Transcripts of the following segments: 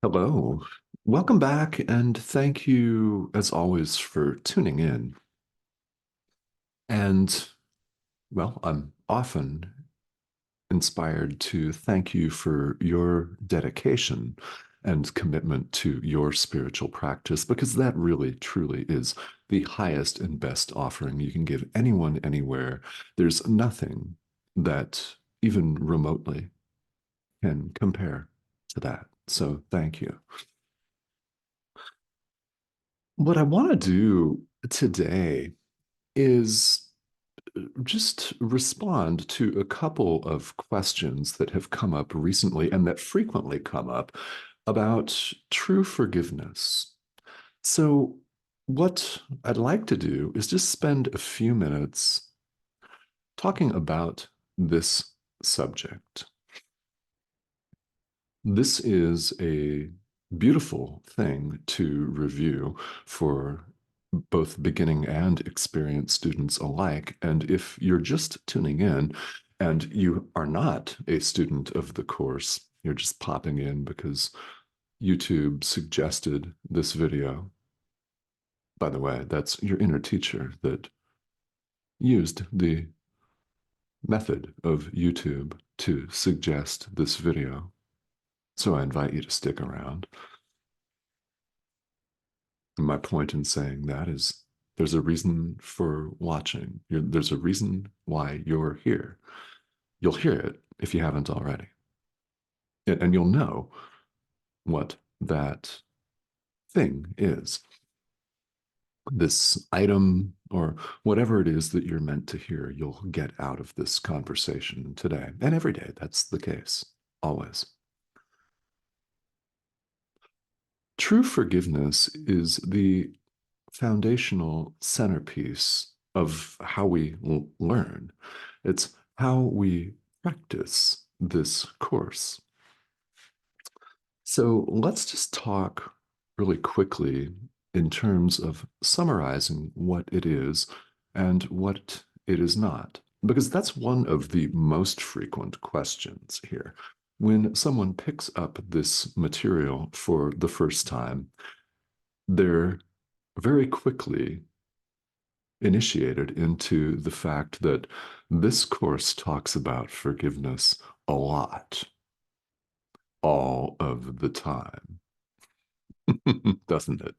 Hello. Welcome back, and thank you, as always, for tuning in. And, well, I'm often inspired to thank you for your dedication and commitment to your spiritual practice, because that really, truly is the highest and best offering you can give anyone, anywhere. There's nothing that even remotely can compare to that. So, thank you. What I want to do today is just respond to a couple of questions that have come up recently and that frequently come up about true forgiveness. So, what I'd like to do is just spend a few minutes talking about this subject. This is a beautiful thing to review for both beginning and experienced students alike. And if you're just tuning in and you are not a student of the course, you're just popping in because YouTube suggested this video. By the way, that's your inner teacher that used the method of YouTube to suggest this video. So I invite you to stick around. And my point in saying that is there's a reason for watching. There's a reason why you're here. You'll hear it if you haven't already. And you'll know what that thing is. This item or whatever it is that you're meant to hear, you'll get out of this conversation today. And every day, that's the case, always. True forgiveness is the foundational centerpiece of how we learn. It's how we practice this course. So let's just talk really quickly in terms of summarizing what it is and what it is not, because that's one of the most frequent questions here. When someone picks up this material for the first time, they're very quickly initiated into the fact that this course talks about forgiveness a lot, all of the time, doesn't it?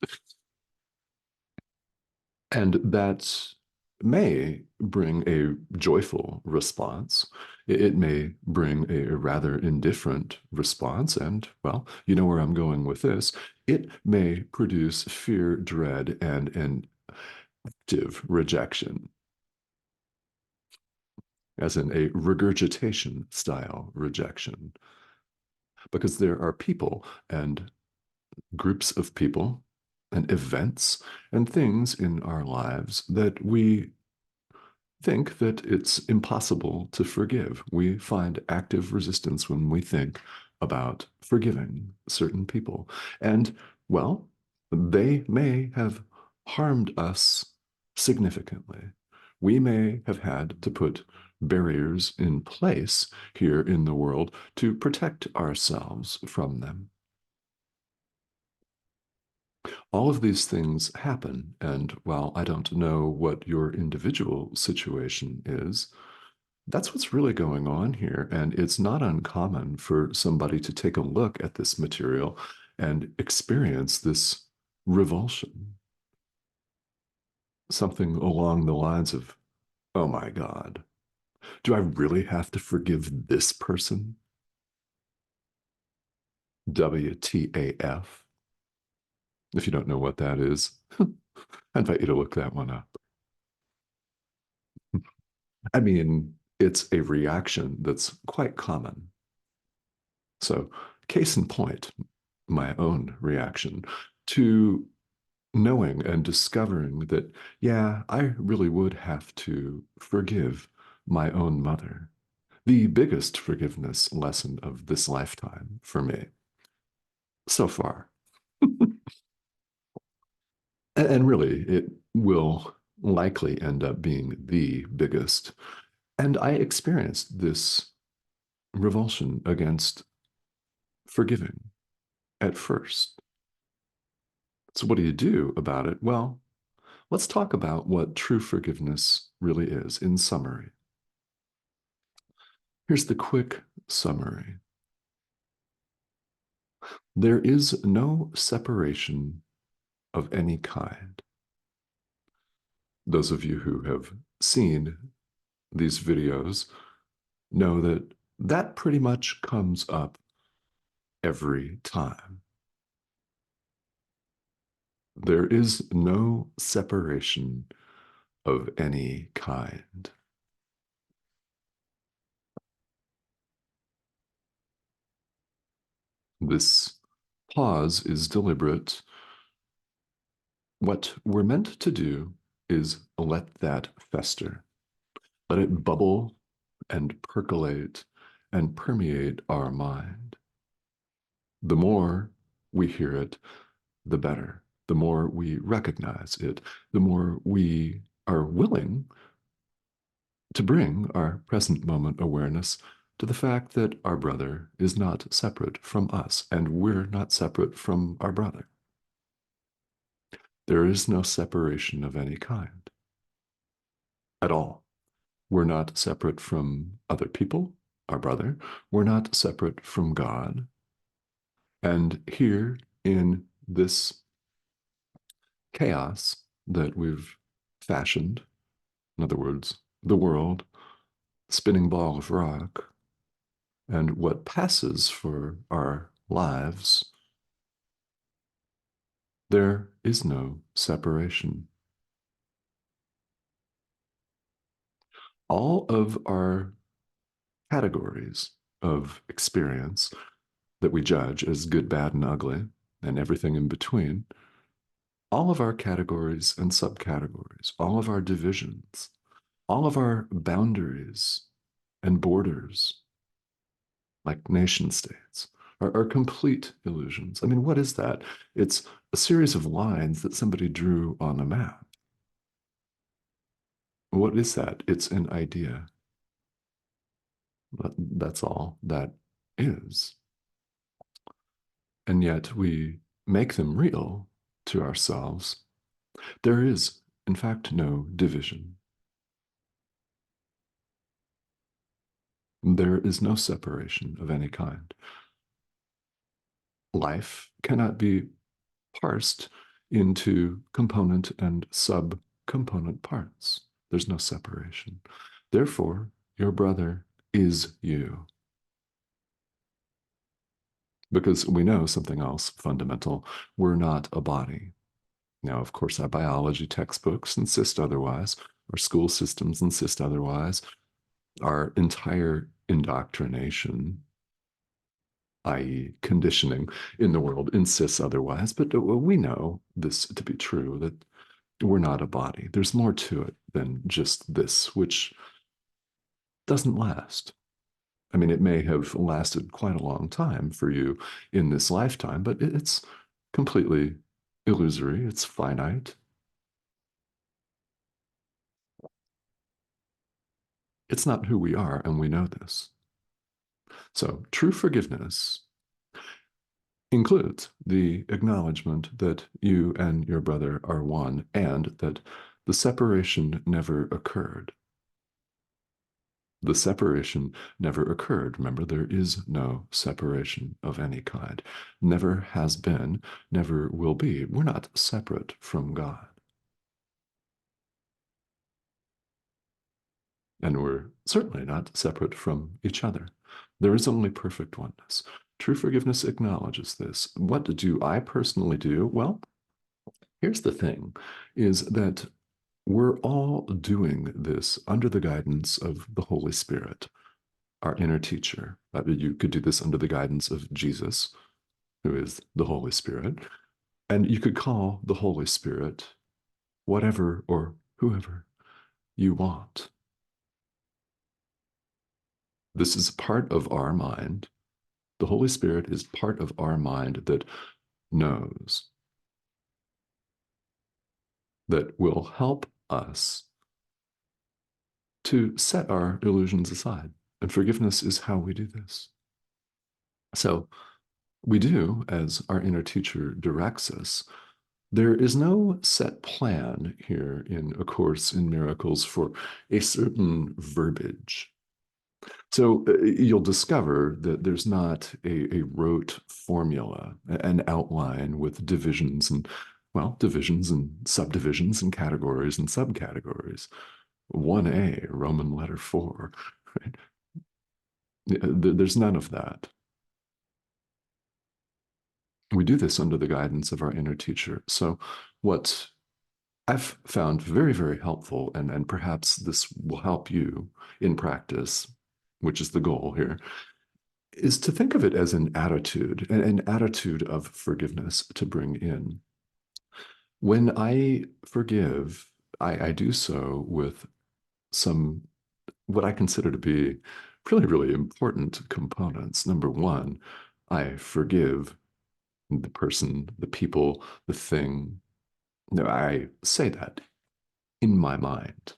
And that may bring a joyful response. It may bring a rather indifferent response. And, well, you know where I'm going with this. It may produce fear, dread, and an active rejection, as in a regurgitation style rejection, because there are people and groups of people and events and things in our lives that we think that it's impossible to forgive. We find active resistance when we think about forgiving certain people. And, well, they may have harmed us significantly. We may have had to put barriers in place here in the world to protect ourselves from them. All of these things happen, and while I don't know what your individual situation is, that's what's really going on here. And it's not uncommon for somebody to take a look at this material and experience this revulsion. Something along the lines of, oh my God, do I really have to forgive this person? WTAF. If you don't know what that is, I invite you to look that one up. I mean, it's a reaction that's quite common. So, case in point, my own reaction to knowing and discovering that, yeah, I really would have to forgive my own mother. The biggest forgiveness lesson of this lifetime for me so far. And really, it will likely end up being the biggest. And I experienced this revulsion against forgiving at first. So, what do you do about it? Well, let's talk about what true forgiveness really is in summary. Here's the quick summary. There is no separation of any kind. Those of you who have seen these videos know that that pretty much comes up every time. There is no separation of any kind. This pause is deliberate. What we're meant to do is let that fester, let it bubble and percolate and permeate our mind. The more we hear it, the better. The more we recognize it, the more we are willing to bring our present moment awareness to the fact that our brother is not separate from us and we're not separate from our brother. There is no separation of any kind at all. We're not separate from other people, our brother. We're not separate from God. And here in this chaos that we've fashioned, in other words, the world, spinning ball of rock, and what passes for our lives, there is no separation. All of our categories of experience that we judge as good, bad, and ugly, and everything in between, all of our categories and subcategories, all of our divisions, all of our boundaries and borders, like nation states, are complete illusions. I mean, what is that? It's a series of lines that somebody drew on a map. What is that? It's an idea. That's all that is. And yet we make them real to ourselves. There is, in fact, no division. There is no separation of any kind. Life cannot be parsed into component and subcomponent parts. There's no separation. Therefore, your brother is you. Because we know something else fundamental. We're not a body. Now, of course, our biology textbooks insist otherwise. Our school systems insist otherwise. Our entire indoctrination, i.e., conditioning in the world, insists otherwise. But we know this to be true, that we're not a body. There's more to it than just this, which doesn't last. I mean, it may have lasted quite a long time for you in this lifetime, but it's completely illusory. It's finite. It's not who we are, and we know this. So, true forgiveness includes the acknowledgement that you and your brother are one and that the separation never occurred. The separation never occurred. Remember, there is no separation of any kind. Never has been, never will be. We're not separate from God. And we're certainly not separate from each other. There is only perfect oneness. True forgiveness acknowledges this. What do I personally do? Well, here's the thing, is that we're all doing this under the guidance of the Holy Spirit, our inner teacher. You could do this under the guidance of Jesus, who is the Holy Spirit. And you could call the Holy Spirit whatever or whoever you want. This is part of our mind. The Holy Spirit is part of our mind that knows, that will help us to set our illusions aside. And forgiveness is how we do this. So We do, as our inner teacher directs us. There is no set plan here in A Course in Miracles for a certain verbiage. So you'll discover that there's not a rote formula, an outline with divisions and, well, divisions and subdivisions and categories and subcategories. 1A, Roman letter 4, right? There's none of that. We do this under the guidance of our inner teacher. So, what I've found very, very helpful, and perhaps this will help you in practice, which is the goal here, is to think of it as an attitude of forgiveness to bring in. When I forgive, I do so with some what I consider to be really, really important components. Number one, I forgive the person, the people, the thing. No, I say that in my mind.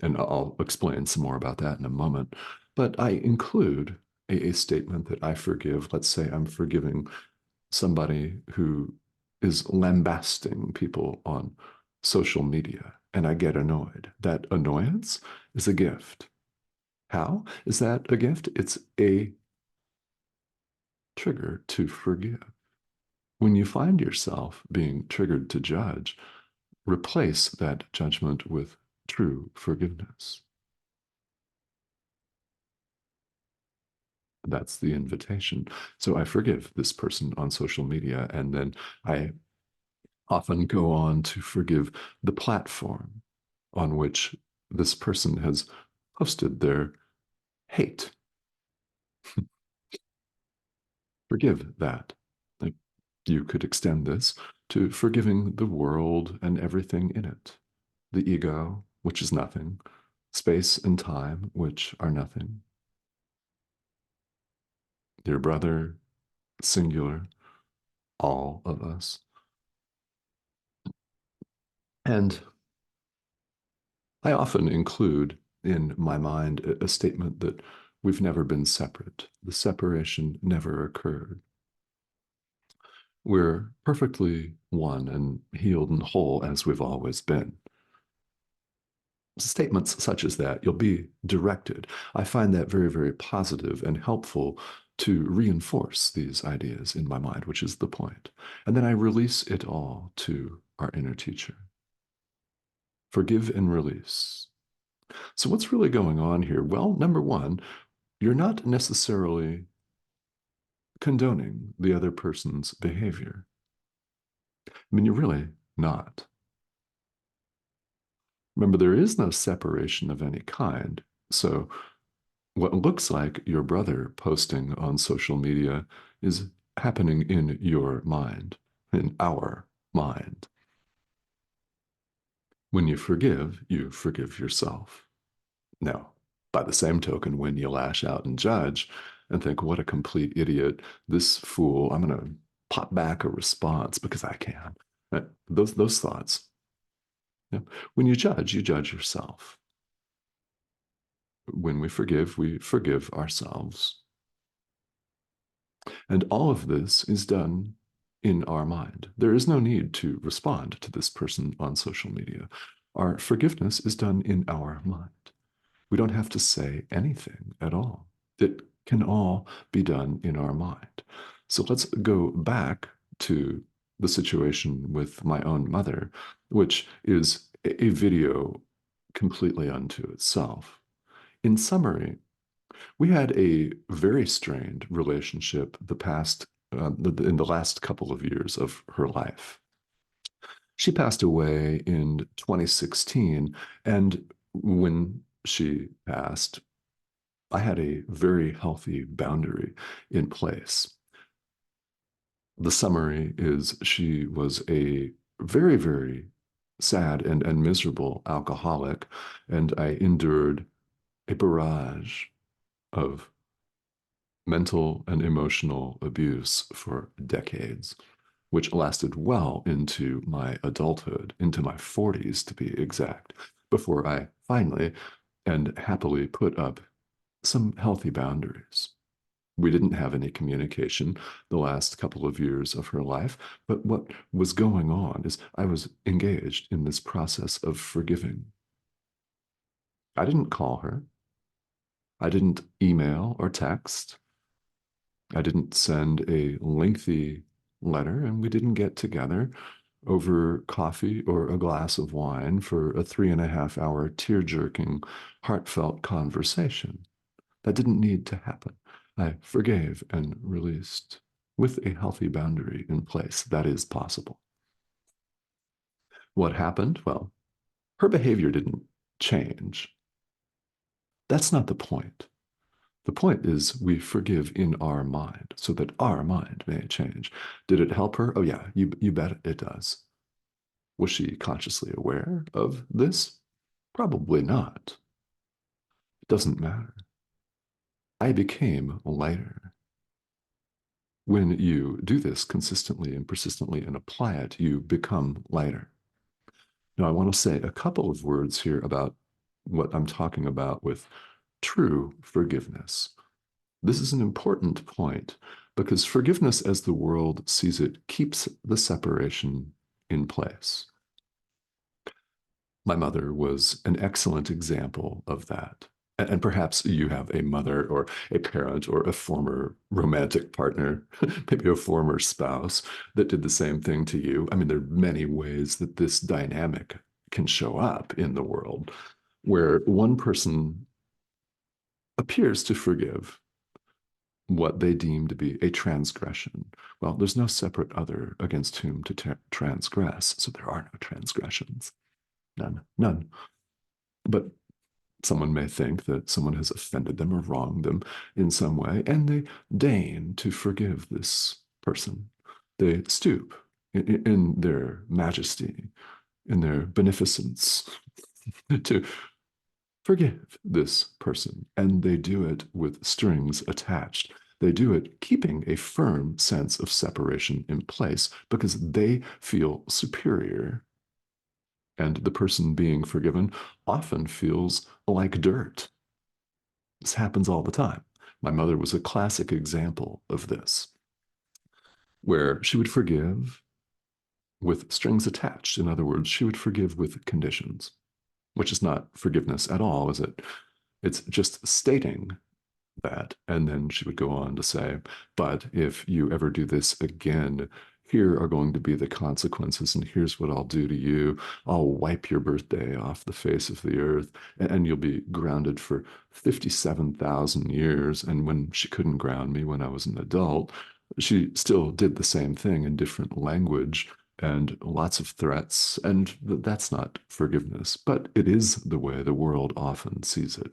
And I'll explain some more about that in a moment. But I include a statement that I forgive. Let's say I'm forgiving somebody who is lambasting people on social media, and I get annoyed. That annoyance is a gift. How is that a gift? It's a trigger to forgive. When you find yourself being triggered to judge, replace that judgment with true forgiveness. That's the invitation. So I forgive this person on social media, and then I often go on to forgive the platform on which this person has posted their hate. Forgive that. Like, you could extend this to forgiving the world and everything in it, the ego, which is nothing, space and time, which are nothing, your brother, singular, all of us. And I often include in my mind a statement that we've never been separate. The separation never occurred. We're perfectly one and healed and whole as we've always been. Statements such as that, you'll be directed. I find that very, very positive and helpful to reinforce these ideas in my mind, which is the point. And then I release it all to our inner teacher. Forgive and release. So, what's really going on here? Well, number one, you're not necessarily condoning the other person's behavior. I mean, you're really not. Remember, there is no separation of any kind. So, what looks like your brother posting on social media is happening in your mind, in our mind. When you forgive yourself. Now, by the same token, when you lash out and judge and think, what a complete idiot, this fool, I'm going to pop back a response because I can. Those thoughts. Yeah. When you judge yourself. When we forgive ourselves. And all of this is done in our mind. There is no need to respond to this person on social media. Our forgiveness is done in our mind. We don't have to say anything at all. It can all be done in our mind. So let's go back to the situation with my own mother, which is a video completely unto itself. In summary, we had a very strained relationship in the last couple of years of her life. She passed away in 2016, and when she passed, I had a very healthy boundary in place. The summary is she was a very, very sad and miserable alcoholic, and I endured a barrage of mental and emotional abuse for decades, which lasted well into my adulthood, into my 40s to be exact, before I finally and happily put up some healthy boundaries. We didn't have any communication the last couple of years of her life, but what was going on is I was engaged in this process of forgiving. I didn't call her. I didn't email or text. I didn't send a lengthy letter, and we didn't get together over coffee or a glass of wine for a 3.5 hour tear-jerking, heartfelt conversation. That didn't need to happen. I forgave and released with a healthy boundary in place. That is possible. What happened? Well, her behavior didn't change. That's not the point. The point is we forgive in our mind so that our mind may change. Did it help her? Oh, yeah, you bet it does. Was she consciously aware of this? Probably not. It doesn't matter. I became lighter. When you do this consistently and persistently and apply it, you become lighter. Now, I want to say a couple of words here about what I'm talking about with true forgiveness. This is an important point because forgiveness, as the world sees it, keeps the separation in place. My mother was an excellent example of that. And perhaps you have a mother or a parent or a former romantic partner, maybe a former spouse that did the same thing to you. I mean, there are many ways that this dynamic can show up in the world where one person appears to forgive what they deem to be a transgression. Well, there's no separate other against whom to transgress, so there are no transgressions. None, none. But someone may think that someone has offended them or wronged them in some way, and they deign to forgive this person. They stoop in their majesty, in their beneficence, to forgive this person. And they do it with strings attached. They do it keeping a firm sense of separation in place because they feel superior. And the person being forgiven often feels like dirt. This happens all the time. My mother was a classic example of this, where she would forgive with strings attached. In other words, she would forgive with conditions, which is not forgiveness at all, is it? It's just stating that. And then she would go on to say, but if you ever do this again, here are going to be the consequences, and here's what I'll do to you. I'll wipe your birthday off the face of the earth, and you'll be grounded for 57,000 years. And when she couldn't ground me when I was an adult, she still did the same thing in different language and lots of threats. And that's not forgiveness, but it is the way the world often sees it.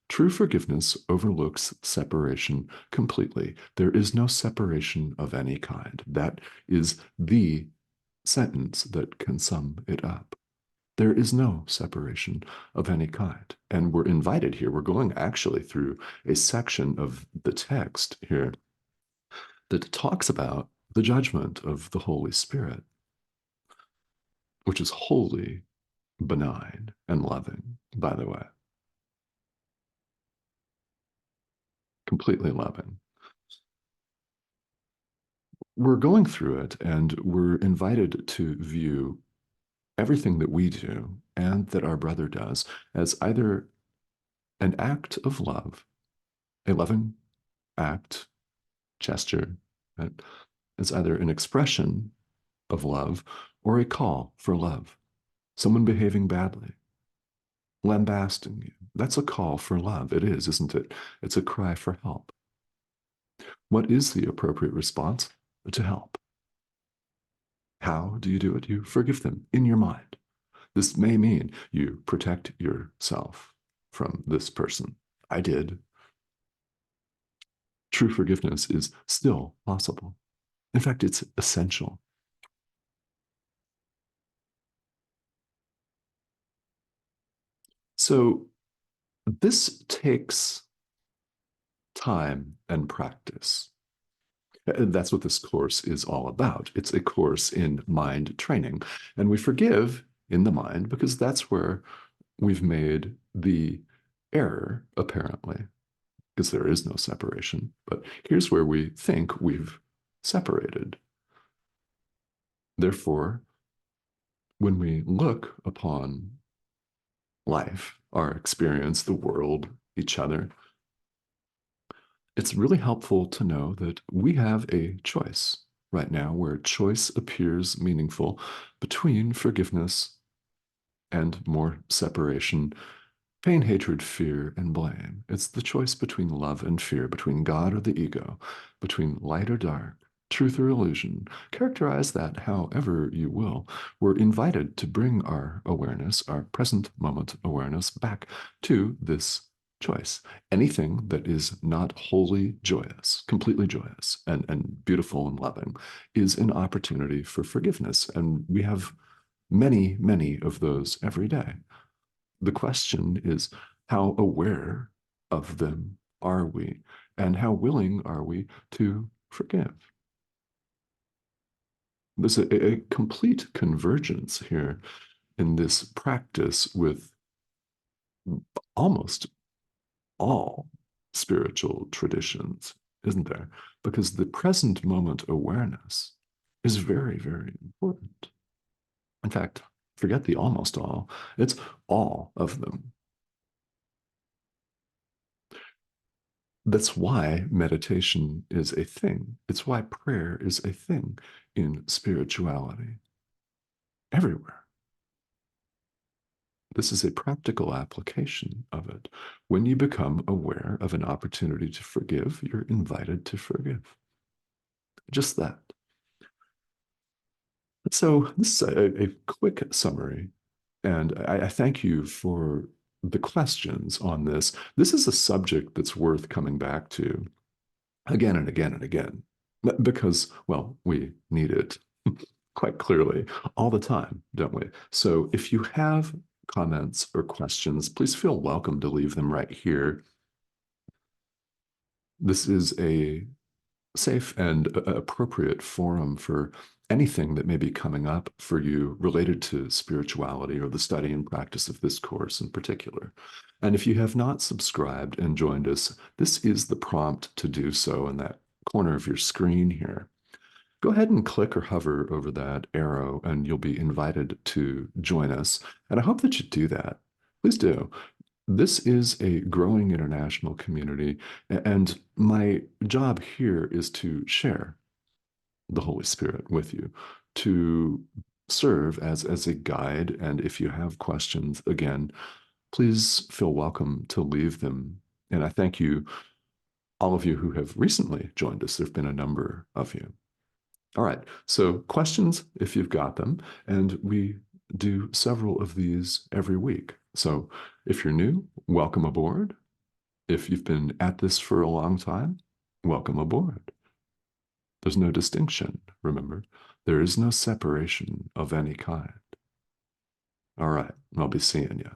True forgiveness overlooks separation completely. There is no separation of any kind. That is the sentence that can sum it up. There is no separation of any kind. And we're invited here. We're going actually through a section of the text here that talks about the judgment of the Holy Spirit, which is wholly benign and loving, by the way. Completely loving. We're going through it and we're invited to view everything that we do and that our brother does as either an act of love, a loving act, gesture, right? As either an expression of love or a call for love. Someone behaving badly, lambasting you. That's a call for love. It is, isn't it? It's a cry for help. What is the appropriate response? To help. How do you do it? You forgive them in your mind. This may mean you protect yourself from this person. I did. True forgiveness is still possible. In fact, it's essential. So this takes time and practice. That's what this course is all about. It's a course in mind training. And we forgive in the mind because that's where we've made the error, apparently. because there is no separation. But here's where we think we've separated. Therefore, when we look upon life, our experience, the world, each other, it's really helpful to know that we have a choice right now where choice appears meaningful between forgiveness and more separation, pain, hatred, fear, and blame. It's the choice between love and fear, between God or the ego, between light or dark, truth or illusion. Characterize that however you will. We're invited to bring our awareness, our present moment awareness, back to this choice. Anything that is not wholly joyous, completely joyous, and beautiful and loving is an opportunity for forgiveness. And we have many, many of those every day. The question is, how aware of them are we? And how willing are we to forgive? There's a complete convergence here in this practice with almost all spiritual traditions, isn't there? Because the present moment awareness is very, very important. In fact, forget the almost all, it's all of them. That's why meditation is a thing. It's why prayer is a thing in spirituality everywhere. This is a practical application of it. When you become aware of an opportunity to forgive, you're invited to forgive. Just that. So, this is a quick summary, and I thank you for the questions on this. This is a subject that's worth coming back to again and again and again because, well, we need it quite clearly all the time, don't we? So if you have comments or questions, please feel welcome to leave them right here. This is a safe and appropriate forum for anything that may be coming up for you related to spirituality or the study and practice of this course in particular. And if you have not subscribed and joined us, this is the prompt to do so in that corner of your screen here. Go ahead and click or hover over that arrow, and you'll be invited to join us. And I hope that you do that. Please do. This is a growing international community, and my job here is to share the Holy Spirit with you, to serve as a guide. And if you have questions, again, please feel welcome to leave them. And I thank you, all of you who have recently joined us. There have been a number of you. All right, so questions if you've got them, and we do several of these every week. So if you're new, welcome aboard. If you've been at this for a long time, welcome aboard. There's no distinction, remember. There is no separation of any kind. All right, I'll be seeing you.